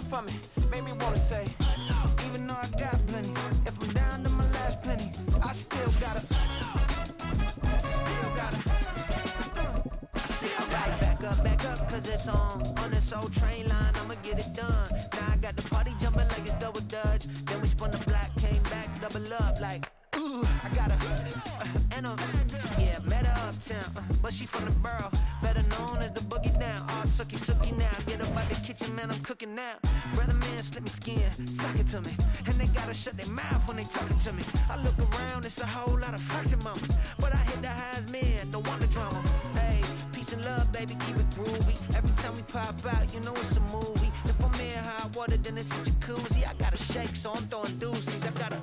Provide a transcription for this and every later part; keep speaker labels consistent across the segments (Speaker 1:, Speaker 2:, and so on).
Speaker 1: for me, made me wanna say, even though I got plenty, if I'm down to my last penny, I still gotta back up, cause it's on this old train line, I'ma get it done. Now I got the party jumping like it's double dutch. Then we spun the block, came back, double up like, ooh, I got yeah, met her uptown, but she from the borough, better known as the boogie down. All sookie now, get up out the kitchen, man, I'm cooking now. Brother man, slip me skin, suck it to me, and they gotta shut their mouth when they talking to me. I look around, it's a whole lot of foxy mamas, but I hit the highs, man, don't want the drama. Hey, peace and love, baby, keep it groovy. Every time we pop out, you know it's a movie. If I'm in hot water, then it's a jacuzzi. I gotta shake, so I'm throwing deuces. I gotta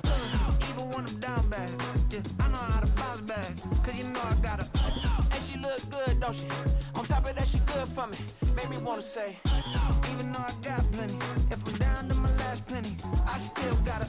Speaker 1: even when I'm down bad. Yeah, I know how to bounce back, cause you know I gotta and she look good, don't she? On top of that, she good for me, made me wanna say, even though I got plenty, if I'm down to my last penny, I still gotta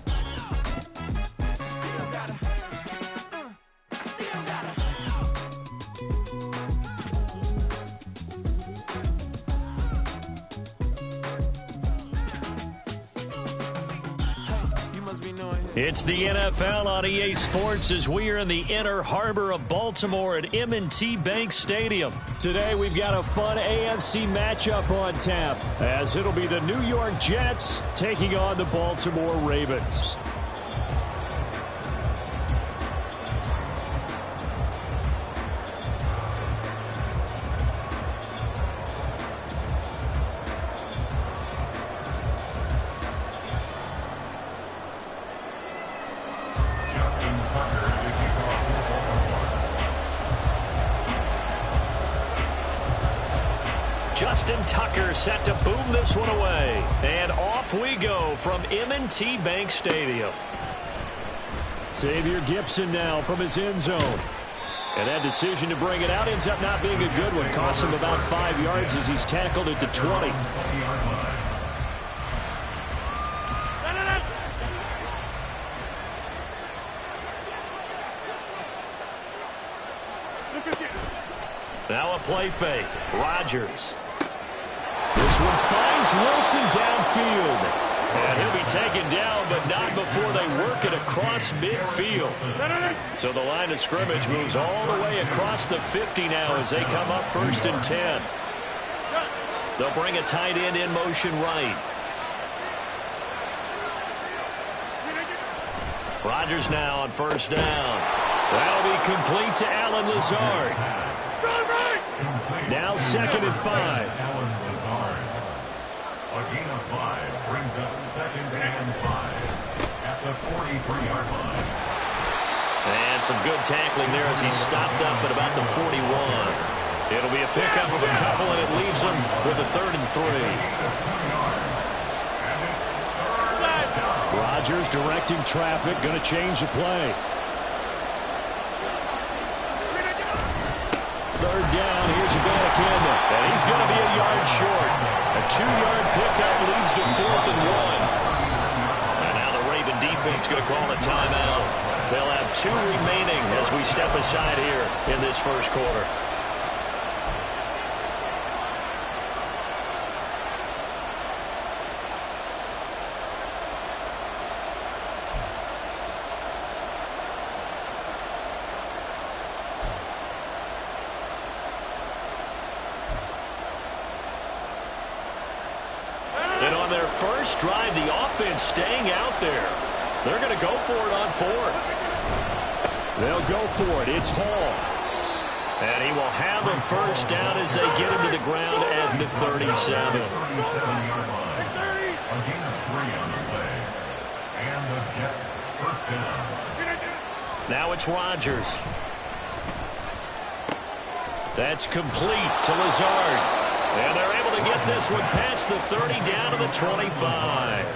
Speaker 2: It's the NFL on EA Sports as we are in the inner harbor of Baltimore at M&T Bank Stadium. Today we've got a fun AFC matchup on tap as it'll be the New York Jets taking on the Baltimore Ravens. Justin Tucker set to boom this one away. And off we go from M&T Bank Stadium. Xavier Gipson now from his end zone. And that decision to bring it out ends up not being a good one. Costs him about 5 yards as he's tackled at the 20. Now a play fake. Rodgers. This one finds Wilson downfield. And he'll be taken down, but not before they work it across midfield. So the line of scrimmage moves all the way across the 50 now as they come up 1st and 10. They'll bring a tight end in motion right. Rodgers now on 1st down. That'll be complete to Allen Lazard. Now 2nd and 5. A gain of 5 brings up 2nd and 5 at the 43-yard line. And some good tackling there as he stopped up at about the 41. It'll be a pickup of a couple, and it leaves him with a 3rd and 3. Rodgers directing traffic, going to change the play. 3rd down, here's Abanikanda, and he's going to be a yard short. A 2-yard pickup leads to 4th and 1. And now the Raven defense going to call a timeout. They'll have 2 remaining as we step aside here in this first quarter. And on their first drive, the offense staying out there. They're going to go for it on 4th. They'll go for it. It's Hall. And he will have a 1st down as they get him to the ground at the 37. Now it's Rodgers. That's complete to Lazard. And they're able to get this one past the 30 down to the 25.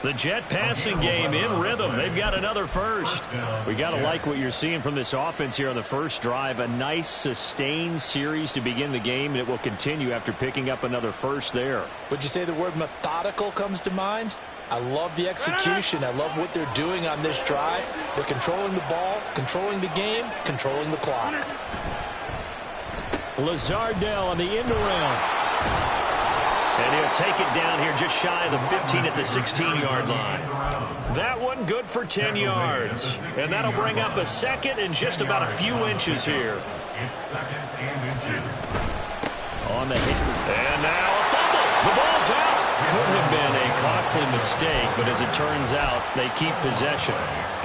Speaker 2: The Jet passing game in rhythm. They've got another 1st. We got to like what you're seeing from this offense here on the first drive. A nice sustained series to begin the game, and it will continue after picking up another 1st there.
Speaker 3: Would you say the word methodical comes to mind? I love the execution. I love what they're doing on this drive. They're controlling the ball, controlling the game, controlling the clock.
Speaker 2: Lazard now on the end around. And he'll take it down here just shy of the 15 at the 16-yard line. That one good for 10 yards. And that'll bring up a second and just about a few inches here.
Speaker 4: It's second and inches.
Speaker 2: On the hit. And now a fumble. The ball's out. Could have been a costly mistake, but as it turns out, they keep possession.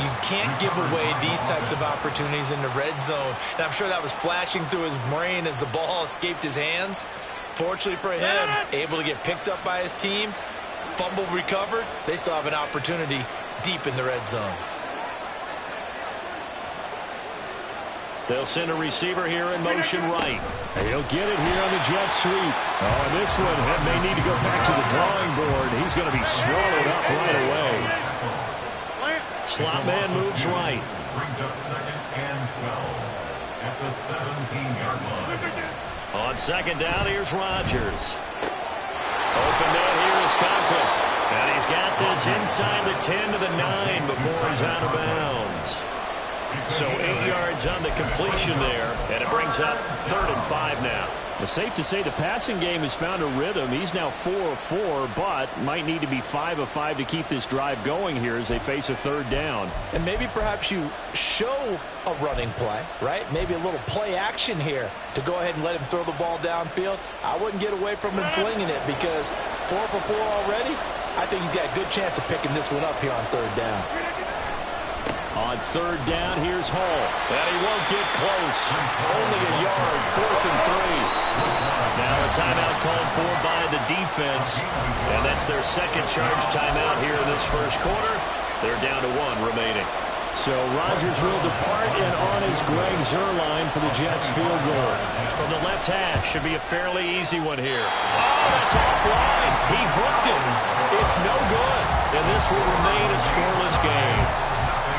Speaker 3: You can't give away these types of opportunities in the red zone. And I'm sure that was flashing through his brain as the ball escaped his hands. Fortunately for him, able to get picked up by his team, fumble recovered. They still have an opportunity deep in the red zone.
Speaker 2: They'll send a receiver here in motion right. He'll get it here on the jet sweep. Oh, this one may need to go back to the drawing board. He's going to be swallowed up right away. Slot man moves right.
Speaker 4: Brings up second and 12 at the 17-yard line.
Speaker 2: On second down, here's Rodgers. Open man here is Conklin. And he's got this inside the 10 to the 9 before he's out of bounds. So 8 yards on the completion there, and it brings up 3rd and 5 now.
Speaker 5: It's safe to say the passing game has found a rhythm. He's now 4 of 4, but might need to be 5 of 5 to keep this drive going here as they face a 3rd down.
Speaker 3: And maybe perhaps you show a running play, right? Maybe a little play action here to go ahead and let him throw the ball downfield. I wouldn't get away from him flinging it because 4 for 4 already. I think he's got a good chance of picking this one up here on 3rd down.
Speaker 2: On 3rd down, here's Hall. And he won't get close. Only a yard, 4th and 3. Now a timeout called for by the defense. And that's their second charge timeout here in this first quarter. They're down to 1 remaining.
Speaker 5: So Rodgers will depart, and on is Greg Zuerlein for the Jets field goal.
Speaker 2: From the left hash, should be a fairly easy one here. Oh, that's offline. He hooked it. It's no good. And this will remain a scoreless game.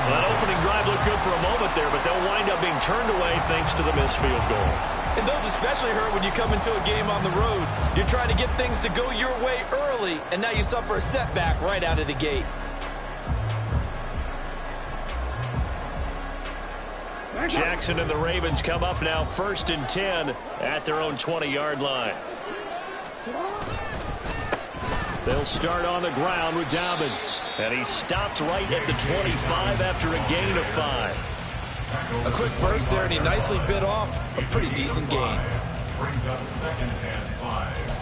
Speaker 2: Well, that opening drive looked good for a moment there, but they'll wind up being turned away thanks to the missed field goal.
Speaker 3: And those especially hurt when you come into a game on the road. You're trying to get things to go your way early, and now you suffer a setback right out of the gate.
Speaker 2: Jackson and the Ravens come up now 1st and 10 at their own 20-yard line. They'll start on the ground with Dobbins. And he stopped right at the 25 after a gain of 5.
Speaker 3: A quick burst there, and he nicely bit off a pretty decent gain.
Speaker 4: Brings up 2nd and 5.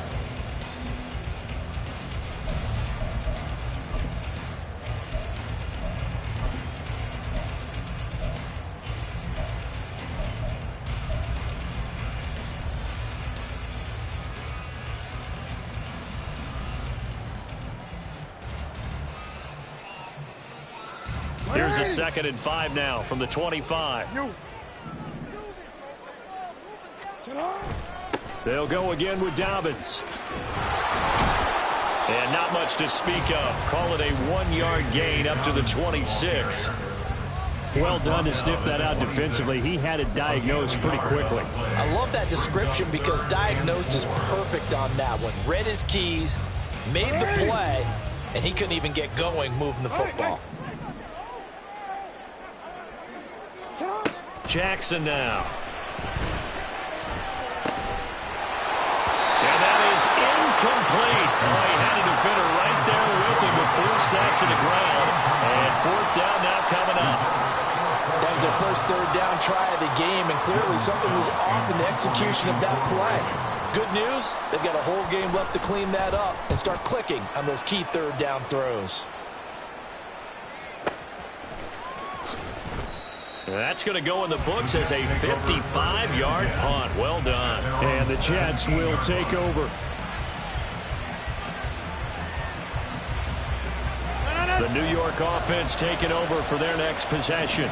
Speaker 2: Here's a 2nd and 5 now from the 25. They'll go again with Dobbins. And not much to speak of. Call it a 1-yard gain up to the 26.
Speaker 5: Well done to sniff that out defensively. He had it diagnosed pretty quickly.
Speaker 3: I love that description because diagnosed is perfect on that one. Read his keys, made the play, and he couldn't even get going moving the football.
Speaker 2: Jackson now. And that is incomplete. Oh, he had a defender right there with him to force that to the ground. And 4th down now coming up.
Speaker 3: That was their first 3rd down try of the game, and clearly something was off in the execution of that play. Good news, they've got a whole game left to clean that up and start clicking on those key 3rd down throws.
Speaker 2: That's going to go in the books as a 55-yard punt. Well done.
Speaker 5: And the Jets will take over.
Speaker 2: The New York offense taking over for their next possession.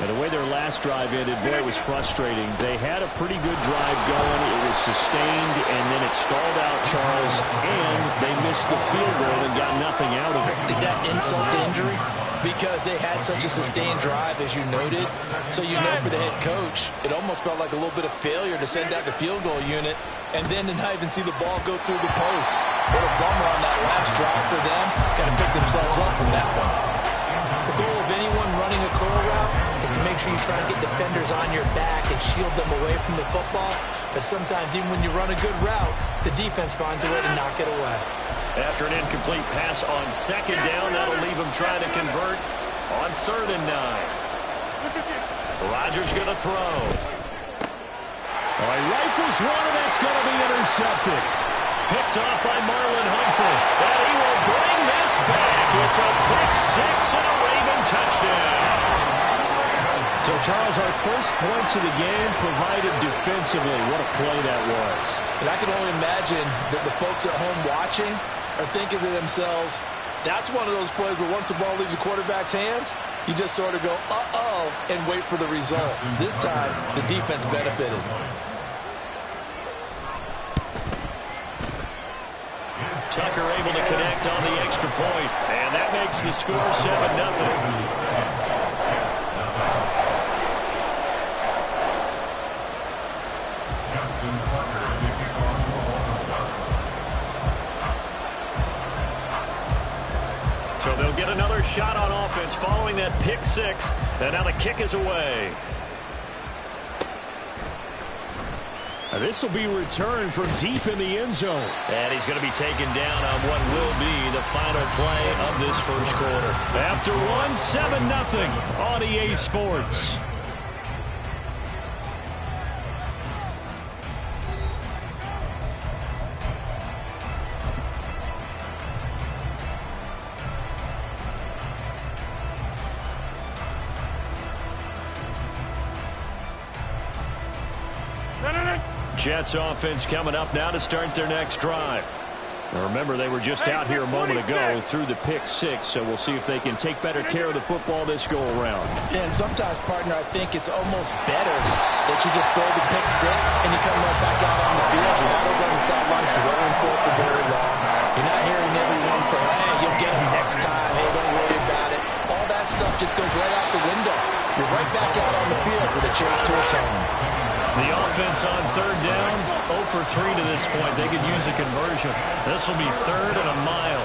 Speaker 5: And the way their last drive ended, boy, it was frustrating. They had a pretty good drive going. It was sustained, and then it stalled out, Charles, and they missed the field goal and got nothing out of it.
Speaker 3: Is that insult to injury? Because they had such a sustained drive, as you noted. So you know for the head coach, it almost felt like a little bit of failure to send out the field goal unit and then to not even see the ball go through the post. What a bummer on that last drive for them. Got to pick themselves up from that one. The goal of anyone running a curl route is to make sure you try and get defenders on your back and shield them away from the football. But sometimes, even when you run a good route, the defense finds a way to knock it away.
Speaker 2: After an incomplete pass on second down, that'll leave him trying to convert on 3rd and 9. Rodgers going to throw.
Speaker 5: He rifles one, and that's going to be intercepted.
Speaker 2: Picked off by Marlon Humphrey. And he will bring this back. It's a pick 6 and a Raven touchdown.
Speaker 5: So, Charles, our first points of the game provided defensively. What a play that was.
Speaker 3: And I can only imagine that the folks at home watching are thinking to themselves, that's one of those plays where once the ball leaves the quarterback's hands, you just sort of go, uh-oh, and wait for the result. This time, the defense benefited.
Speaker 2: Tucker able to connect on the extra point, and that makes the score 7-0. So they'll get another shot on offense following that pick 6, and now the kick is away.
Speaker 5: This will be returned from deep in the end zone.
Speaker 2: And he's going to be taken down on what will be the final play of this first quarter.
Speaker 5: After 7-0 on EA Sports. Jets offense coming up now to start their next drive. Now remember, they were just out here a moment ago through the pick 6, so we'll see if they can take better care of the football this go-around.
Speaker 3: Yeah, and sometimes, partner, I think it's almost better that you just throw the pick 6 and you come right back out on the field. You're not over on the sidelines dwelling for very long. You're not hearing everyone say, hey, you'll get them next time. Hey, don't worry about it. All that stuff just goes right out the window. You're right back out on the field with a chance to atone.
Speaker 2: The offense on 3rd down, 0 for 3 to this point. They could use a conversion. This will be 3rd and a mile.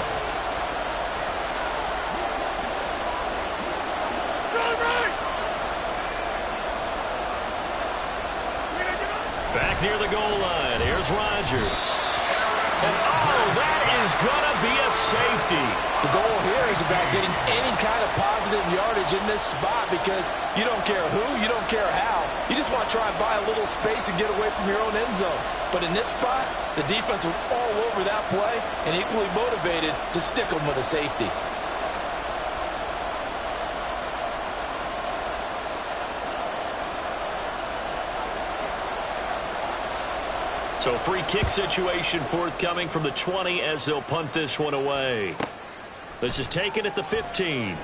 Speaker 2: Back near the goal line. Here's Rodgers. And that is going to be a safety.
Speaker 3: The goal here is about getting any kind of positive yardage in this spot because you don't care who, you don't care how. You just want to try and buy a little space and get away from your own end zone. But in this spot, the defense was all over that play and equally motivated to stick them with a safety.
Speaker 2: So free kick situation forthcoming from the 20 as they'll punt this one away. This is taken at the 15.